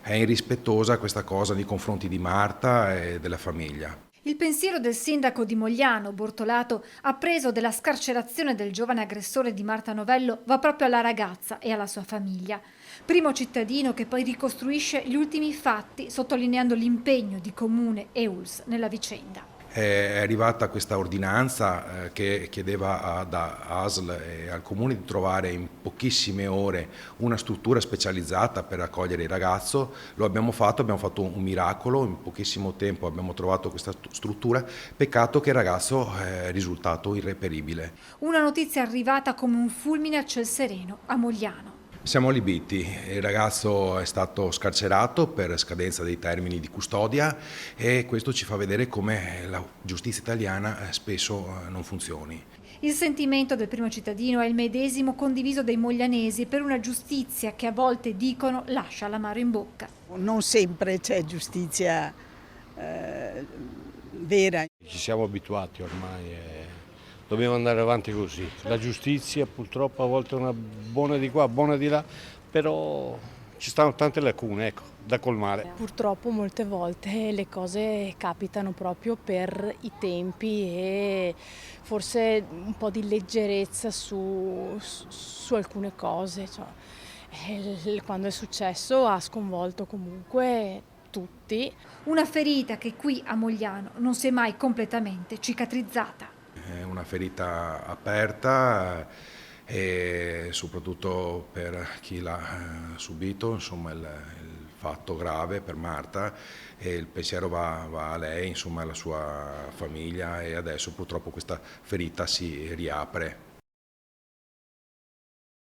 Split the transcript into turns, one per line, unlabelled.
È irrispettosa questa cosa nei confronti di Marta e della famiglia.
Il pensiero del sindaco di Mogliano, Bortolato, appreso della scarcerazione del giovane aggressore di Marta Novello, va proprio alla ragazza e alla sua famiglia. Primo cittadino che poi ricostruisce gli ultimi fatti, sottolineando l'impegno di Comune e ULSS nella vicenda.
È arrivata questa ordinanza che chiedeva ad ASL e al Comune di trovare in pochissime ore una struttura specializzata per accogliere il ragazzo. Lo abbiamo fatto un miracolo, in pochissimo tempo abbiamo trovato questa struttura, peccato che il ragazzo è risultato irreperibile.
Una notizia arrivata come un fulmine a ciel sereno a Mogliano.
Siamo allibiti, il ragazzo è stato scarcerato per scadenza dei termini di custodia e questo ci fa vedere come la giustizia italiana spesso non funzioni.
Il sentimento del primo cittadino è il medesimo condiviso dai moglianesi per una giustizia che a volte dicono lascia l'amaro in bocca.
Non sempre c'è giustizia vera.
Ci siamo abituati ormai e dobbiamo andare avanti così. La giustizia purtroppo a volte è una buona di qua, buona di là, però ci stanno tante lacune, ecco, da colmare.
Purtroppo molte volte le cose capitano proprio per i tempi e forse un po' di leggerezza su alcune cose. Quando è successo ha sconvolto comunque tutti.
Una ferita che qui a Mogliano non si è mai completamente cicatrizzata.
È una ferita aperta e soprattutto per chi l'ha subito, insomma il fatto grave per Marta, e il pensiero va a lei, insomma alla sua famiglia, e adesso purtroppo questa ferita si riapre.